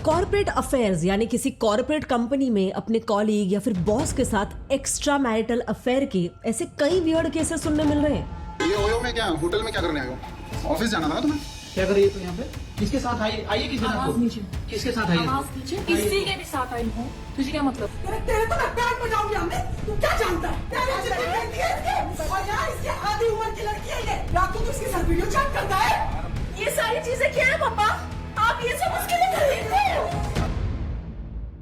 Corporate affairs यानी किसी corporate company में अपने कॉलीग या फिर बॉस के साथ एक्स्ट्रा मैरिटल अफेयर के ऐसे कई वियर्ड केसेस सुनने मिल रहे हैं। ये ओयो में क्या होटल में क्या करने आए हो? ऑफिस जाना था ना तुम्हें? क्या कर रही है तू यहाँ पे? किसके साथ आई? आइए किसके साथ? नीचे किसके साथ आई? किसी के भी साथ आई हूँ। तुझे क्या मतलब? तेरे तो मैं पैर बजाऊंगी हमने। तू क्या जानता है? तेरे जितनी बेटी है इसके और यार इसके आधी उम्र की लड़की है ये। रात को उसके साथ वीडियो चैट करता है। ये सारी चीजें क्या है पापा? आप ये सब उसके लिए कर रहे हो?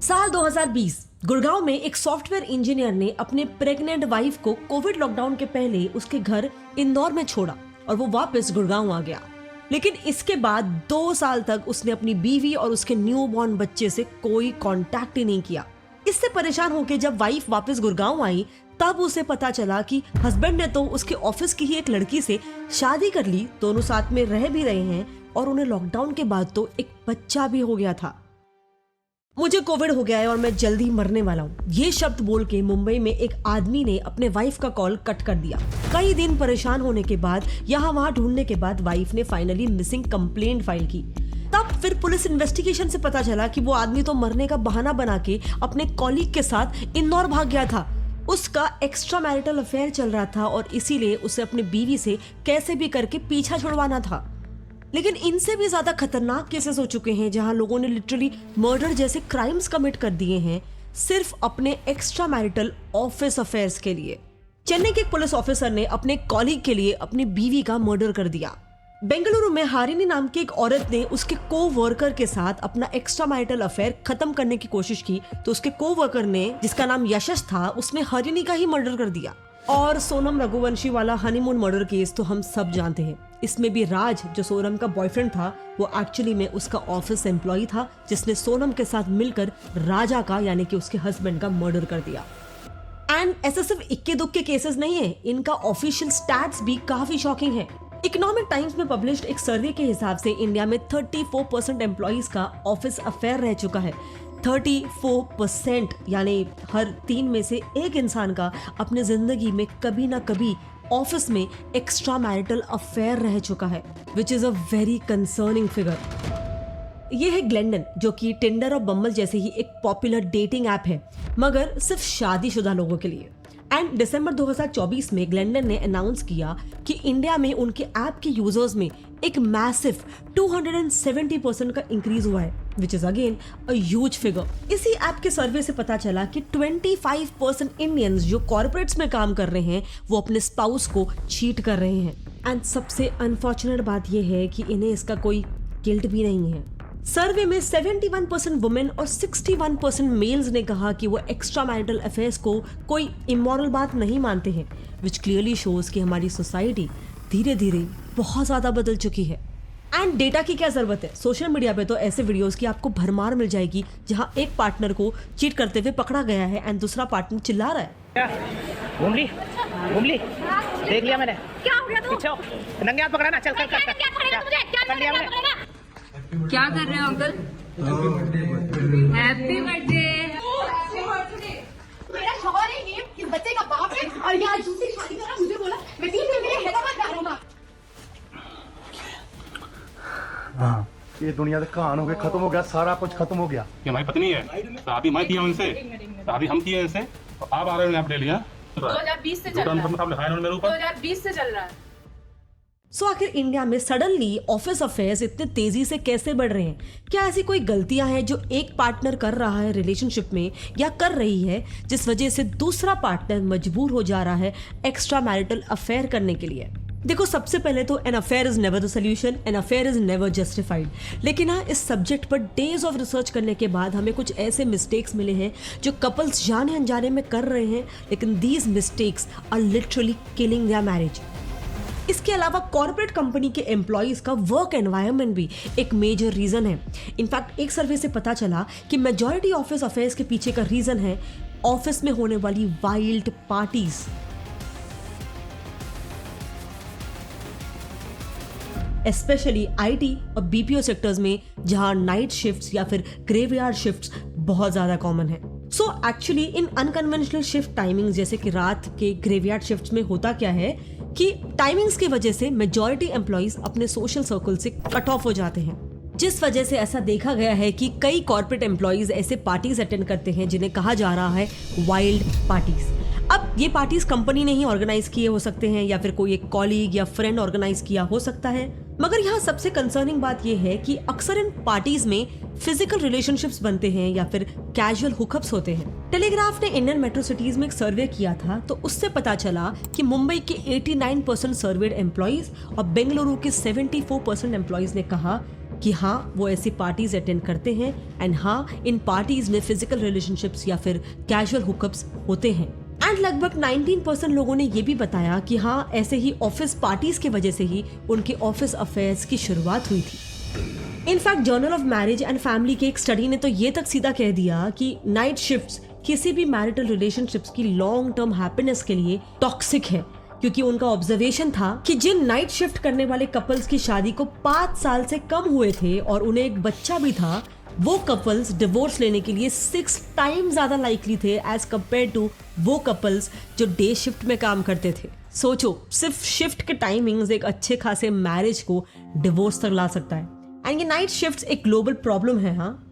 साल 2020 गुड़गांव में एक सॉफ्टवेयर इंजीनियर ने अपने प्रेग्नेंट वाइफ को कोविड लॉकडाउन के पहले उसके घर इंदौर में छोड़ा और वो वापस गुड़गांव आ गया। लेकिन इसके बाद 2 साल तक उसने अपनी बीवी और उसके न्यूबॉर्न बच्चे से कोई कांटेक्ट ही नहीं किया। इससे परेशान होकर जब वाइफ वापस गुड़गांव आई तब उसे पता चला कि हस्बैंड ने तो उसके ऑफिस की ही एक लड़की से शादी कर ली, दोनों साथ में रह भी रहे हैं और उन्हें लॉकडाउन के बाद तो एक बच्चा भी हो गया था। मुझे कोविड हो गया है और मैं जल्दी मरने वाला हूँ, ये शब्द बोल के मुंबई में एक आदमी ने अपने वाइफ का कॉल कट कर दिया। कई दिन परेशान होने के बाद यहाँ वहाँ ढूंढने के बाद वाइफ ने फाइनली मिसिंग कंप्लेंट फाइल की। तब फिर पुलिस इन्वेस्टिगेशन से पता चला कि वो आदमी तो मरने का बहाना बना के अपने कॉलीग के साथ इंदौर भाग गया था। उसका एक्स्ट्रा मैरिटल अफेयर चल रहा था और इसीलिए उसे अपनी बीवी से कैसे भी करके पीछा छुड़वाना था। लेकिन इनसे भी ज्यादा खतरनाक केसेस हो चुके हैं जहां लोगों ने लिटरली मर्डर जैसे क्राइम्स कमिट कर दिए हैं सिर्फ अपने एक्स्ट्रा मैरिटल ऑफिस अफेयर्स के लिए। चेन्नई के एक पुलिस ऑफिसर ने अपने कॉलीग के लिए अपनी बीवी का मर्डर कर दिया। बेंगलुरु में हारिनी नाम की एक औरत ने उसके को वर्कर के साथ अपना एक्स्ट्रा मैरिटल अफेयर खत्म करने की कोशिश की तो उसके को वर्कर ने, जिसका नाम यशस था, उसने हरिनी का ही मर्डर कर दिया। और सोनम रघुवंशी वाला हनीमून मर्डर केस तो हम सब जानते हैं। इसमें भी राज, जो सोनम का बॉयफ्रेंड था, वो एक्चुअली में उसका ऑफिस एम्प्लॉय था जिसने सोनम के साथ मिलकर राजा का यानी कि उसके हस्बैंड का मर्डर कर दिया। एंड ऐसे सिर्फ इक्के दुक्के केसेस नहीं है, इनका ऑफिशियल स्टैट्स भी काफी शॉकिंग है। इकोनॉमिक टाइम्स में पब्लिश्ड एक सर्वे के हिसाब से इंडिया में 34% एम्प्लॉइज का ऑफिस अफेयर रह चुका है। 34% यानी हर 3 में से 1 इंसान का अपने जिंदगी में कभी ना कभी ऑफिस में एक्स्ट्रा मैरिटल अफेयर रह चुका है, which is a very concerning figure. ये है ग्लेंडन, जो कि टिंडर और बम्बल जैसे ही एक पॉपुलर डेटिंग ऐप है, मगर सिर्फ शादीशुदा लोगों के लिए। एंड दिसंबर 2024 में ग्लेंडन ने अनाउंस किया कि इंडिया में उनके ऐप के यूजर्स में एक मैसिव 270% का इंक्रीज हुआ है, which is again a huge figure. इसी ऐप के सर्वे से पता चला कि 25% इंडियंस जो कॉर्पोरेट्स में काम कर रहे हैं वो अपने स्पाउस को चीट कर रहे हैं। एंड सबसे अनफॉर्चुनेट बात यह है कि इन्हें इसका कोई गिल्ट भी नहीं है। सर्वे में 71% वुमेन और 61% मेल्स ने कहा कि वो एक्स्ट्रा मैरिटल अफेयर्स को कोई इमोरल बात नहीं मानते हैं, विच क्लियरली शोज कि हमारी सोसाइटी धीरे धीरे बहुत ज्यादा बदल चुकी है। एंड डेटा की क्या जरूरत है, सोशल मीडिया पे तो ऐसे वीडियोस की आपको भरमार मिल जाएगी जहां एक पार्टनर को चीट करते हुए पकड़ा गया है एंड दूसरा पार्टनर चिल्ला रहा है। घूम ली देख लिया मैंने। क्या हो गया? पीछे नंगे हाथ पकड़ा ना, चल कर कर लिया मैंने। क्या कर रहे हो अंकल? Happy birthday. मेरा शौहर ही नहीं, इस बच्चे का बाप है और ये आज दूसरी शादी कर रहा, मुझे बोला मैं 3 दिन के लिए हैदराबाद जा रहा हूँ। हाँ, ये दुनिया से कहान हो गया, खत्म हो गया, सारा कुछ खत्म हो गया। ये हमारी पत्नी है, शादी मैं किया उनसे, शादी हम किए इनसे, आप आ रहे हो यहाँ पे लिया 2020 से चल रहा है। 2020 से चल रहा है। सो आखिर इंडिया में सडनली ऑफिस अफेयर्स इतने तेजी से कैसे बढ़ रहे हैं? क्या ऐसी कोई गलतियां हैं जो एक पार्टनर कर रहा है रिलेशनशिप में या कर रही है जिस वजह से दूसरा पार्टनर मजबूर हो जा रहा है एक्स्ट्रा मैरिटल अफेयर करने के लिए? देखो, सबसे पहले तो an affair is never the solution, an affair is never justified. लेकिन हाँ, इस सब्जेक्ट पर डेज ऑफ रिसर्च करने के बाद हमें कुछ ऐसे मिस्टेक्स मिले हैं जो कपल्स जाने अनजाने में कर रहे हैं, लेकिन these mistakes are literally killing their marriage. इसके अलावा कॉर्पोरेट कंपनी के एम्प्लॉइज का वर्क एनवायरनमेंट भी एक मेजर रीजन है। इनफैक्ट एक सर्वे से पता चला कि मेजॉरिटी ऑफिस अफेयर्स के पीछे का रीजन है ऑफिस में होने वाली वाइल्ड पार्टीज। स्पेशली आईटी और बीपीओ सेक्टर्स में जहां नाइट शिफ्ट्स या फिर ग्रेवयार्ड शिफ्ट्स बहुत ज्यादा कॉमन है। So actually in unconventional shift timings जैसे कि रात के ग्रेवयार्ड शिफ्ट्स में होता क्या है कि टाइमिंग्स की वजह से मेजॉरिटी एम्प्लॉइज अपने सोशल सर्कल से कट ऑफ हो जाते हैं। जिस वजह से ऐसा देखा गया है कि कई कॉर्पोरेट एम्प्लॉइज ऐसे पार्टीज अटेंड करते हैं जिन्हें कहा जा रहा है वाइल्ड पार्टीज। अब ये पार्टीज कंपनी ने ही ऑर्गेनाइज किए हो सकते हैं या फिर कोई एक कॉलीग या फ्रेंड ऑर्गेनाइज किया हो सकता है, मगर यहाँ सबसे कंसर्निंग बात यह है कि अक्सर इन पार्टीज में फिजिकल रिलेशनशिप्स बनते हैं या फिर कैजुअल हुकअप्स होते हैं। टेलीग्राफ ने इंडियन मेट्रो सिटीज में एक सर्वे किया था तो उससे पता चला कि मुंबई के 89% सर्वेड एम्प्लॉइज और बेंगलुरु के 74% एम्प्लॉइज ने कहा कि हाँ वो ऐसी पार्टीज अटेंड करते हैं एंड हाँ इन पार्टीज में फिजिकल रिलेशनशिप्स या फिर कैजुअल हुकअप्स होते हैं। एंड लगभग 19% लोगों ने ये भी बताया कि हाँ ऐसे ही ऑफिस पार्टीज की वजह से ही उनके ऑफिस अफेयर्स की शुरुआत हुई थी। In fact journal of marriage and family के एक स्टडी ने तो ये तक सीधा कह दिया कि नाइट शिफ्ट्स किसी भी मैरिटल रिलेशनशिप्स की लॉन्ग टर्म हैप्पीनेस के लिए टॉक्सिक है, क्योंकि उनका ऑब्जर्वेशन था कि जिन नाइट शिफ्ट करने वाले कपल्स की शादी को 5 साल से कम हुए थे और उन्हें एक बच्चा भी था, वो कपल्स डिवोर्स लेने के लिए 6 टाइम ज्यादा लाइकली थे एज कम्पेयर टू वो कपल्स जो डे शिफ्ट में काम करते थे। सोचो, सिर्फ शिफ्ट के टाइमिंग्स एक अच्छे खासे मैरिज को डिवोर्स तक ला सकता है। एंड ये नाइट शिफ्ट्स एक ग्लोबल प्रॉब्लम है। हाँ,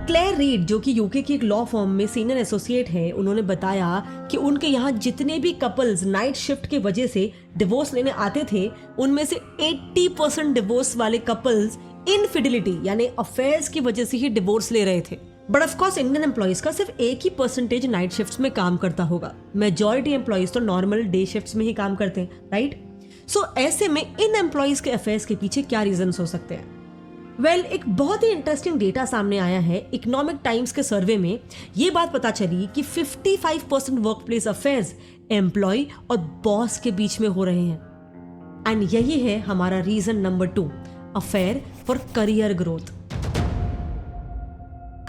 क्लेयर रीड जो कि यूके की एक लॉ फर्म में सीनियर एसोसिएट है, उन्होंने बताया कि उनके यहाँ जितने भी कपल्स नाइट शिफ्ट की वजह से डिवोर्स लेने आते थे उनमें से 80% डिवोर्स वाले कपल्स इनफिडिलिटी यानी अफेयर्स की वजह से ही डिवोर्स ले रहे थे। But of course Indian employees का सिर्फ एक ही परसेंटेज नाइट शिफ्ट्स में काम करता होगा, मेजॉरिटी एम्प्लॉइज तो नॉर्मल डे शिफ्ट्स में ही काम करते हैं, राइट? सो ऐसे में इन एम्प्लॉइज के अफेयर्स के पीछे क्या रीजंस हो सकते हैं? वेल, एक बहुत ही इंटरेस्टिंग डेटा सामने आया है। इकोनॉमिक टाइम्स के सर्वे में ये बात पता चली कि 55% वर्कप्लेस अफेयर्स एम्प्लॉय और बॉस के बीच में हो रहे हैं। एंड यही है हमारा reason number 2, affair for career growth.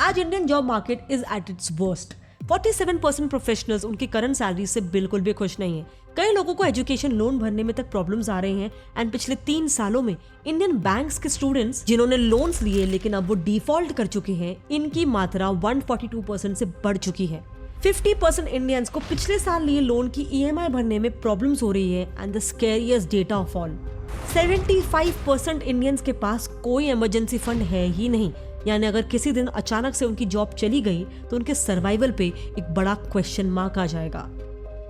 आज Indian job market is at its worst. 47% professionals उनकी करंट सैलरी से बिल्कुल भी खुश नहीं है। कई लोगों को एजुकेशन लोन भरने में तक प्रॉब्लम्स आ रही हैं एंड पिछले 3 सालों में इंडियन बैंक्स के स्टूडेंट्स जिन्होंने लोन्स लिए लेकिन अब वो डिफॉल्ट कर चुके हैं, इनकी मात्रा 142% से बढ़ चुकी है। 50% इंडियंस को पिछले साल लिए लोन की EMI भरने में प्रॉब्लम्स हो रही है and the scariest data of all, 75% Indians के पास कोई इमरजेंसी फंड है ही नहीं। यानी अगर किसी दिन अचानक से उनकी जॉब चली गई तो उनके सर्वाइवल पे एक बड़ा क्वेश्चन मार्क आ जाएगा।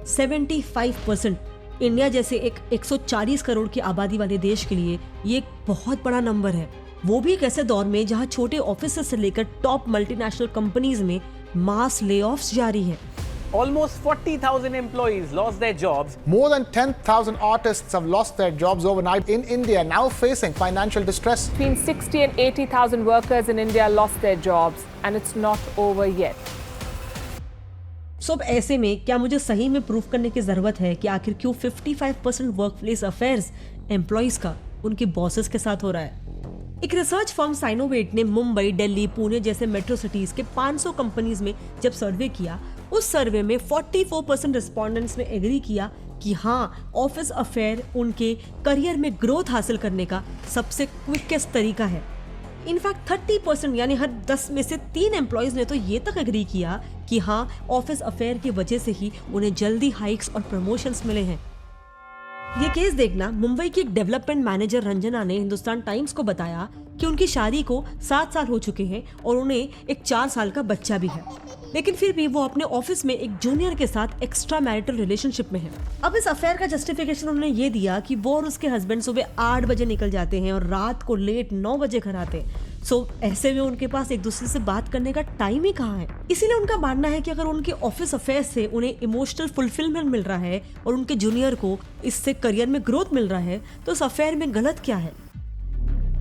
75% इंडिया जैसे एक 140 करोड़ की आबादी वाले देश के लिए ये एक बहुत बड़ा नंबर है, वो भी एक ऐसे दौर में जहां छोटे ऑफिस से लेकर टॉप मल्टीनेशनल कंपनीज में मास लेऑफ्स जारी है। Almost 40,000 employees lost their jobs. More than 10,000 artists have lost their jobs overnight in India, now facing financial distress. Between 60 and 80,000 workers in India lost their jobs, and it's not over yet. So, अब ऐसे में क्या मुझे सही में proof करने की जरूरत है कि आखिर क्यों 55% वर्कप्लेस अफेयर्स एम्प्लॉइज का उनके बॉसेस के साथ हो रहा है? एक रिसर्च फर्म साइनोवेट ने मुंबई, दिल्ली, पुणे जैसे मेट्रो सिटीज के 500 कंपनीज में जब सर्वे किया, उस सर्वे में 44% रिस्पोंडेंट्स ने एग्री किया कि हाँ ऑफिस अफेयर उनके करियर में ग्रोथ हासिल करने का सबसे क्विकेस्ट तरीका है। इनफैक्ट 30% यानी हर 10 में से 3 एम्प्लॉइज ने तो ये तक एग्री किया कि हाँ ऑफिस अफेयर की वजह से ही उन्हें जल्दी हाइक्स और प्रमोशंस मिले हैं। ये केस देखना, मुंबई की एक डेवलपमेंट मैनेजर रंजना ने हिंदुस्तान टाइम्स को बताया कि उनकी शादी को 7 साल हो चुके हैं और उन्हें एक 4 साल का बच्चा भी है, लेकिन फिर भी वो अपने ऑफिस में एक जूनियर के साथ एक्स्ट्रा मैरिटल रिलेशनशिप में है। अब इस अफेयर का जस्टिफिकेशन उन्होंने ये दिया कि वो और उसके हस्बैंड सुबह 8 बजे निकल जाते हैं और रात को लेट 9 बजे घर आते हैं। सो ऐसे में उनके पास एक दूसरे से बात करने का टाइम ही कहाँ है। इसीलिए उनका मानना है कि अगर उनके ऑफिस अफेयर से उन्हें इमोशनल फुलफिलमेंट मिल रहा है और उनके जूनियर को इससे करियर में ग्रोथ मिल रहा है तो उस अफेयर में गलत क्या है।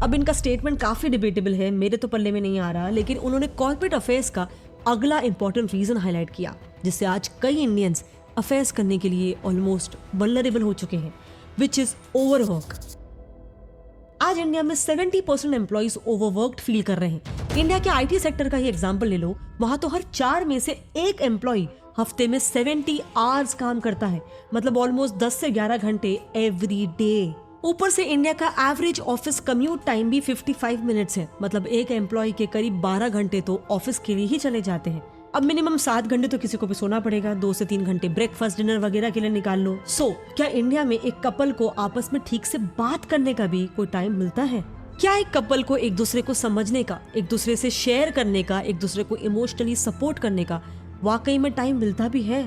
अब इनका स्टेटमेंट काफी डिबेटेबल है, मेरे तो पल्ले में नहीं आ रहा, लेकिन उन्होंने कॉर्पोरेट अफेयर्स का अगला इंपॉर्टेंट रीजन हाईलाइट किया जिससे आज कई इंडियंस अफेयर्स करने के लिए ऑलमोस्ट वल्नरेबल हो चुके हैं, विच इज ओवरवर्क। आज इंडिया में 70% एम्प्लॉइज ओवरवर्क्ड फील कर रहे हैं। इंडिया के IT सेक्टर का ही एग्जांपल ले लो, वहां तो हर 4 में से 1 एम्प्लॉय हफ्ते में 70 आवर्स काम करता है, मतलब ऑलमोस्ट 10 से 11 घंटे एवरी डे। ऊपर से इंडिया का एवरेज ऑफिस कम्यूट टाइम भी 55 मिनट्स है, मतलब एक एम्प्लॉय के करीब 12 घंटे तो ऑफिस के लिए ही चले जाते हैं। अब मिनिमम 7 घंटे तो किसी को भी सोना पड़ेगा, 2 से 3 घंटे ब्रेकफास्ट डिनर वगैरह के लिए निकाल लो। सो क्या इंडिया में एक कपल को आपस में ठीक से बात करने का भी कोई टाइम मिलता है? क्या एक कपल को एक दूसरे को समझने का, एक दूसरे से शेयर करने का, एक दूसरे को इमोशनली सपोर्ट करने का वाकई में टाइम मिलता भी है?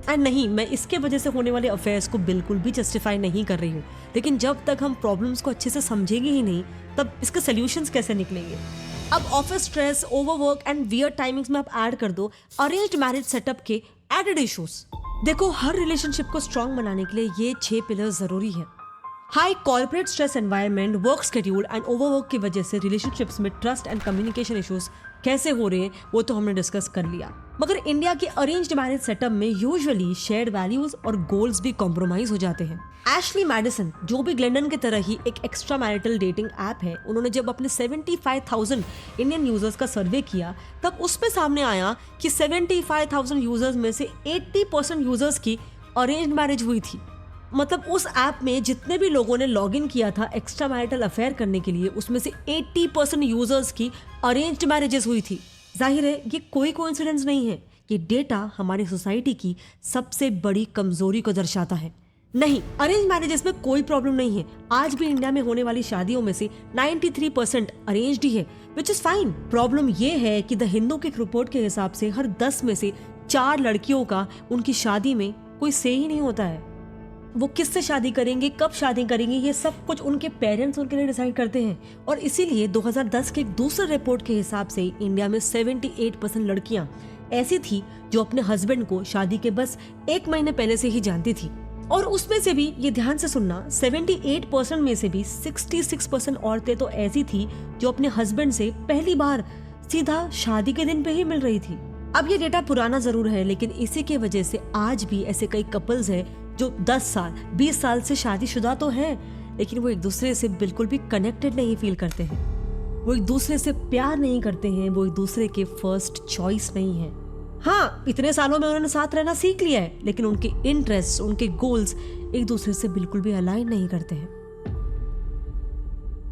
एंड नहीं, मैं इसके वजह से होने वाले अफेयर्स को बिल्कुल भी जस्टिफाई नहीं कर रही हूँ, लेकिन जब तक हम प्रॉब्लम्स को अच्छे से समझेंगे ही नहीं, तब इसके सोल्यूशंस कैसे निकलेंगे? अब office stress, overwork and weird timings में आप ऐड कर दो अरेंज्ड मैरिज सेटअप के एडेड इश्यूज। देखो, हर रिलेशनशिप को स्ट्रॉन्ग बनाने के लिए ये 6 पिलर्स जरूरी है। High corporate stress environment, work schedule and overwork की वजह से रिलेशनशिप्स में ट्रस्ट एंड कम्युनिकेशन इश्यूज कैसे हो रहे हैं वो तो हमने डिस्कस कर लिया। मगर इंडिया के अरेंज्ड मैरिज सेटअप में यूजुअली शेयर्ड वैल्यूज और गोल्स भी कॉम्प्रोमाइज हो जाते हैं। एशली मैडिसन, जो भी ग्लेंडन की तरह ही एक एक्स्ट्रा मैरिटल डेटिंग ऐप है, उन्होंने जब अपने 75,000 इंडियन यूजर्स का सर्वे किया तब उसमें सामने आया कि 75,000 यूजर्स में से 80% यूजर्स की अरेंज्ड मैरिज हुई थी। मतलब उस ऐप में जितने भी लोगों ने लॉग इन किया था एक्स्ट्रा मैरिटल अफेयर करने के लिए, उसमें से 80% यूजर्स की अरेंज्ड मैरिजेस हुई थी। जाहिर है ये कोई कोइंसिडेंस नहीं है, ये डेटा हमारी सोसाइटी की सबसे बड़ी कमजोरी को दर्शाता है। नहीं, अरेंज मैरिजेस में कोई प्रॉब्लम नहीं है। आज भी इंडिया में होने वाली शादियों में से 93% अरेंज्ड ही है, विच इज फाइन। प्रॉब्लम ये है कि द हिंदू के रिपोर्ट के हिसाब से हर 10 में से 4 लड़कियों का उनकी शादी में कोई से ही नहीं होता है। वो किससे शादी करेंगे, कब शादी करेंगे, ये सब कुछ उनके पेरेंट्स उनके लिए डिसाइड करते हैं। और इसीलिए 2010 के एक दूसरे रिपोर्ट के हिसाब से इंडिया में 78% लड़कियां ऐसी थी जो अपने हस्बैंड को शादी के बस 1 महीने पहले से ही जानती थी। और उसमें से भी, ये ध्यान से सुनना, 78% में से भी 66% औरतें तो ऐसी थी जो अपने हस्बैंड से पहली बार सीधा शादी के दिन पे ही मिल रही थी। अब ये डेटा पुराना जरूर है, लेकिन इसी की वजह से आज भी ऐसे कई कपल्स हैं जो 10 साल 20 साल से शादीशुदा तो हैं, लेकिन वो एक दूसरे से बिल्कुल भी कनेक्टेड नहीं फील करते हैं। वो एक दूसरे से प्यार नहीं करते हैं, वो एक दूसरे के फर्स्ट चॉइस नहीं है। हाँ, इतने सालों में उन्होंने साथ रहना सीख लिया है, लेकिन उनके इंटरेस्ट, उनके गोल्स एक दूसरे से बिल्कुल भी अलाइन नहीं करते हैं।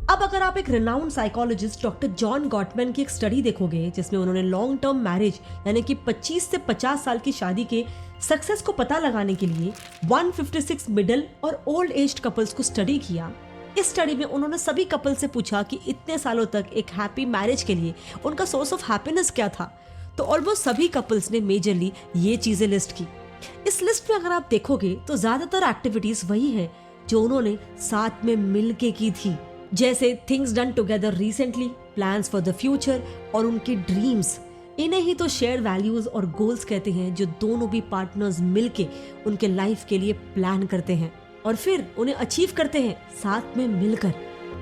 अब अगर आप एक renowned psychologist doctor John Gottmann की एक स्टडी देखोगे, जिसमें उन्होंने लॉन्ग टर्म मैरिज यानी कि 25 से 50 साल की शादी के सक्सेस को पता लगाने के लिए 156 मिडिल और ओल्ड एज कपल्स को स्टडी किया। इस स्टडी में उन्होंने सभी कपल से पूछा कि इतने सालों तक एक हैप्पी मैरिज के लिए उनका सोर्स ऑफ हैप्पीनेस क्या था, तो ऑलमोस्ट सभी कपल्स ने मेजरली ये चीजें लिस्ट की। इस लिस्ट में अगर आप देखोगे तो ज्यादातर एक्टिविटीज वही है जो उन्होंने साथ में मिलके की थी, जैसे things done together recently, plans for the future और उनके ड्रीम्स। इन्हें ही तो शेयर वैल्यूज और गोल्स कहते हैं, जो दोनों भी पार्टनर्स मिलके उनके लाइफ के लिए प्लान करते हैं और फिर उन्हें अचीव करते हैं साथ में मिलकर।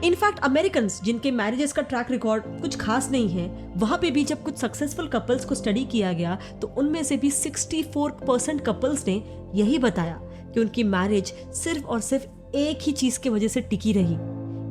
इनफैक्ट अमेरिकन्स, जिनके मैरिजेस का ट्रैक रिकॉर्ड कुछ खास नहीं है, वहां पे भी जब कुछ सक्सेसफुल कपल्स को स्टडी किया गया तो उनमें से भी 64% कपल्स ने यही बताया कि उनकी मैरिज सिर्फ और सिर्फ एक ही चीज की वजह से टिकी रही,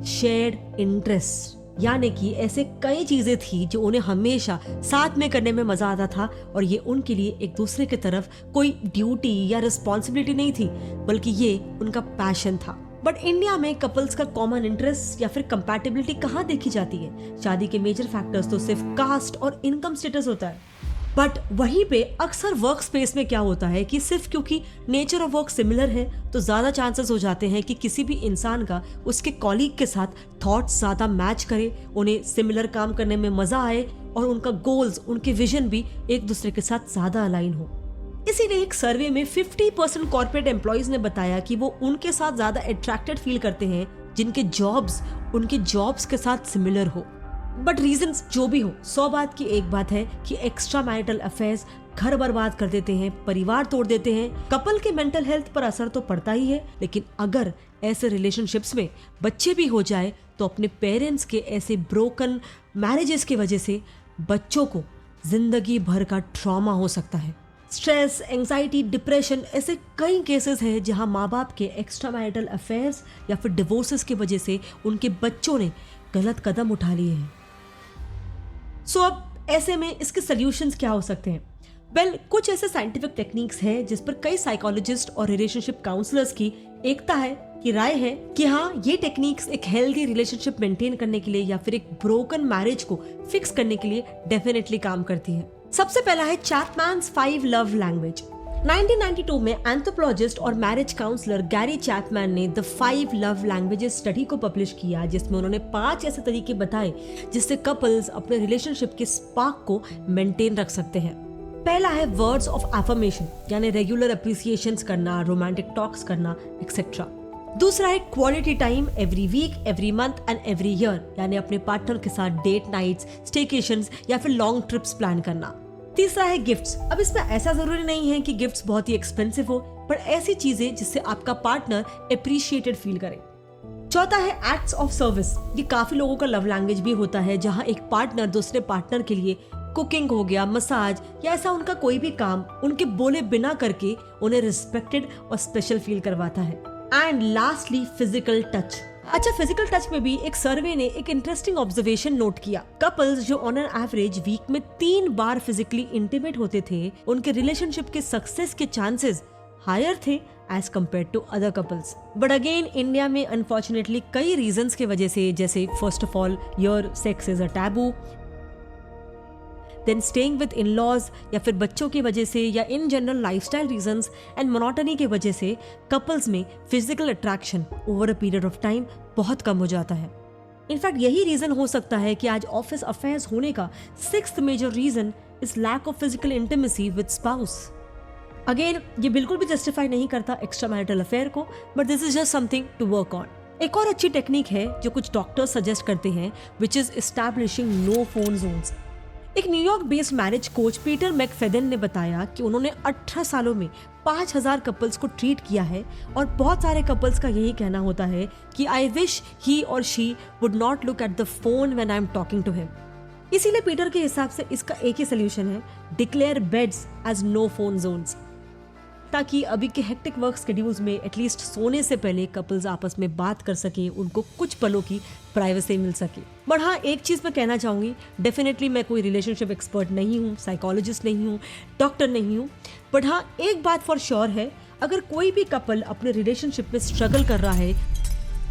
शेयर्ड इंटरेस्ट। यानी कि ऐसे कई चीजें थी जो उन्हें हमेशा साथ में करने में मजा आता था, और ये उनके लिए एक दूसरे की तरफ कोई ड्यूटी या रिस्पॉन्सिबिलिटी नहीं थी, बल्कि ये उनका पैशन था। बट इंडिया में कपल्स का कॉमन इंटरेस्ट या फिर कंपैटिबिलिटी कहाँ देखी जाती है? शादी के मेजर फैक्टर्स तो सिर्फ कास्ट और इनकम स्टेटस होता है, बट वहीं पे अक्सर वर्क स्पेस में क्या होता है कि सिर्फ क्योंकि नेचर ऑफ वर्क सिमिलर है तो ज्यादा चांसेस हो जाते हैं कि किसी भी इंसान का उसके कॉलीग के साथ थॉट्स ज्यादा मैच करे, उन्हें सिमिलर काम करने में मजा आए और उनका गोल्स, उनके विजन भी एक दूसरे के साथ ज्यादा अलाइन हो। इसीलिए एक सर्वे में 50% कॉर्पोरेट एम्प्लॉइज ने बताया कि वो उनके साथ ज्यादा अट्रैक्टेड फील करते हैं जिनके जॉब्स उनके जॉब्स के साथ सिमिलर हो। बट रीजंस जो भी हो, 100 बात की एक बात है कि एक्स्ट्रा मैरिटल अफेयर्स घर बर्बाद कर देते हैं, परिवार तोड़ देते हैं, कपल के मेंटल हेल्थ पर असर तो पड़ता ही है, लेकिन अगर ऐसे रिलेशनशिप्स में बच्चे भी हो जाए तो अपने पेरेंट्स के ऐसे ब्रोकन मैरिजेस की वजह से बच्चों को जिंदगी भर का ट्रॉमा हो सकता है। स्ट्रेस, एंजाइटी, डिप्रेशन, ऐसे कई केसेस हैं जहां माँ बाप के एक्स्ट्रा मैरिटल अफेयर्स या फिर डिवोर्सेस की वजह से उनके बच्चों ने गलत कदम उठा लिए हैं। सो अब ऐसे में इसके सॉल्यूशंस क्या हो सकते हैं? वेल, कुछ ऐसे साइंटिफिक टेक्निक्स हैं जिस पर कई साइकोलॉजिस्ट और रिलेशनशिप काउंसलर्स की एकता है कि राय है कि हाँ, ये टेक्निक्स एक हेल्दी रिलेशनशिप मेंटेन करने के लिए या फिर एक ब्रोकन मैरिज को फिक्स करने के लिए डेफिनेटली काम करती है। सबसे पहला है चैपमैन्स 5 लव लैंग्वेज। 1992 में एंथ्रोपोलॉजिस्ट और मैरिज काउंसलर गैरी चैपमैन ने द 5 लव लैंग्वेजेस स्टडी को पब्लिश किया, जिसमें उन्होंने 5 ऐसे तरीके बताए जिससे कपल्स अपने रिलेशनशिप के स्पार्क को मेंटेन रख सकते हैं। पहला है वर्ड्स ऑफ एफर्मेशन, यानी रेगुलर अप्रिसिएशंस करना, रोमांटिक टॉक्स करना एक्सेट्रा। दूसरा है quality time every week, every month and every year, यानी अपने पार्टनर के साथ डेट नाइट्स, स्टेकेशंस या फिर लॉन्ग ट्रिप्स प्लान करना। तीसरा है गिफ्ट्स। अब इसमें ऐसा जरूरी नहीं है कि गिफ्ट्स बहुत ही एक्सपेंसिव हो, पर ऐसी चीजें जिससे आपका पार्टनर अप्रिशिएटेड फील करे। चौथा है एक्ट्स ऑफ सर्विस। ये काफी लोगों का लव लैंग्वेज भी होता है, जहां एक पार्टनर दूसरे पार्टनर के लिए कुकिंग हो गया, मसाज या ऐसा उनका कोई भी काम उनके बोले बिना करके उन्हें रिस्पेक्टेड और स्पेशल फील करवाता है। And lastly physical touch. अच्छा, फिजिकल टच में भी एक सर्वे ने एक इंटरेस्टिंग ऑब्जर्वेशन नोट किया। कपल्स जो ऑन एन एवरेज वीक में 3 बार फिजिकली इंटीमेट होते थे, उनके रिलेशनशिप के सक्सेस के चांसेस हायर थे as compared to other couples. But again India में अनफॉर्चुनेटली कई रीजंस की वजह से, जैसे first of all your sex is a taboo, then staying with in laws, या फिर बच्चों की वजह से, या in general lifestyle reasons and monotony की वजह से कपल्स में physical attraction over a period of time बहुत कम हो जाता है। इनफैक्ट यही रीजन हो सकता है कि आज ऑफिस अफेयर्स होने का 6th major reason is lack of physical intimacy with spouse. Again ये बिल्कुल भी जस्टिफाई नहीं करता एक्स्ट्रा मैरिटल अफेयर को, but this is just something to work on. एक और अच्छी टेक्निक है जो कुछ डॉक्टर्स सजेस्ट करते हैं, which is establishing no phone zones. एक New York based marriage coach Peter McFadden ने बताया कि उन्होंने 18 सालों में 5000 कपल्स को ट्रीट किया है, और बहुत सारे कपल्स का यही कहना होता है कि आई विश ही और she would not look at the phone when I am talking to him. इसीलिए पीटर के हिसाब से इसका एक ही सोल्यूशन है, declare beds as no phone zones, ताकि अभी के हेक्टिक वर्क शेड्यूल्स में एटलीस्ट सोने से पहले कपल्स आपस में बात कर सके, उनको कुछ पलों की प्राइवेसी मिल सके। बट हाँ, एक चीज़ मैं कहना चाहूँगी, डेफिनेटली मैं कोई रिलेशनशिप एक्सपर्ट नहीं हूँ, साइकोलॉजिस्ट नहीं हूँ, डॉक्टर नहीं हूँ, बट हाँ एक बात फॉर श्योर है, अगर कोई भी कपल अपने रिलेशनशिप में स्ट्रगल कर रहा है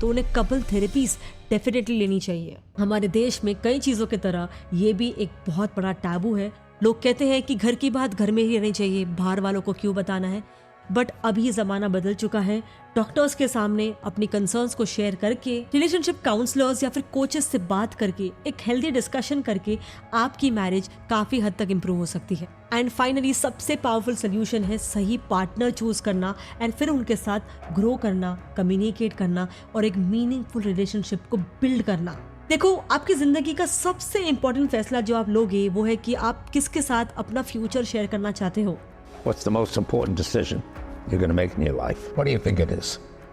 तो उन्हें कपल थेरेपीज डेफिनेटली लेनी चाहिए। हमारे देश में कई चीज़ों की तरह ये भी एक बहुत बड़ा टैबू है। लोग कहते हैं कि घर की बात घर में ही रहनी चाहिए, बाहर वालों को क्यों बताना है। बट अभी ज़माना बदल चुका है। डॉक्टर्स के सामने अपनी कंसर्न्स को शेयर करके, रिलेशनशिप काउंसलर्स या फिर कोचेस से बात करके, एक हेल्दी डिस्कशन करके आपकी मैरिज काफ़ी हद तक इम्प्रूव हो सकती है। एंड फाइनली सबसे पावरफुल सोल्यूशन है सही पार्टनर चूज करना, एंड फिर उनके साथ ग्रो करना, कम्युनिकेट करना और एक मीनिंगफुल रिलेशनशिप को बिल्ड करना। देखो, आपकी जिंदगी का सबसे इम्पोर्टेंट फैसला जो आप लोगे वो है कि आप किसके साथ अपना फ्यूचर शेयर करना चाहते हो। What's the most important decision you're going to make in your life? What do you think it is?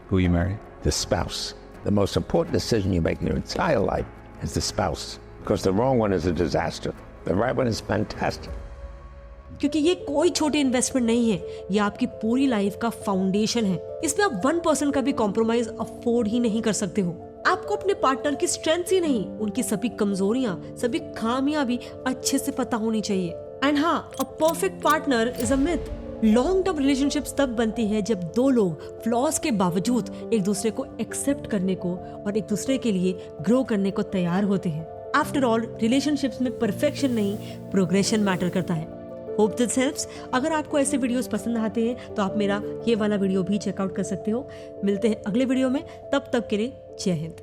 Who you marry? The spouse. The most important decision you make in your entire life is the spouse. Because the wrong one is a disaster. The right one is fantastic. क्योंकि ये कोई छोटी investment नहीं है, ये आपकी पूरी life का फाउंडेशन है। इसमें आप 1% का भी कॉम्प्रोमाइज अफोर्ड ही नहीं कर सकते हो। आपको अपने पार्टनर की स्ट्रेंथ ही नहीं, उनकी सभी कमजोरियां, सभी खामियां भी अच्छे से पता होनी चाहिए। एंड हाँ, a perfect partner is a myth. Long term relationships तब बनती है जब दो लोग फ्लॉज के बावजूद एक दूसरे को एक्सेप्ट करने को और एक दूसरे के लिए ग्रो करने को तैयार होते हैं। आफ्टर ऑल, रिलेशनशिप्स में परफेक्शन नहीं, प्रोग्रेशन मैटर करता है। Hope this helps. अगर आपको ऐसे वीडियोस पसंद आते हैं तो आप मेरा ये वाला वीडियो भी चेकआउट कर सकते हो। मिलते हैं अगले वीडियो में, तब तक के लिए जय हिंद।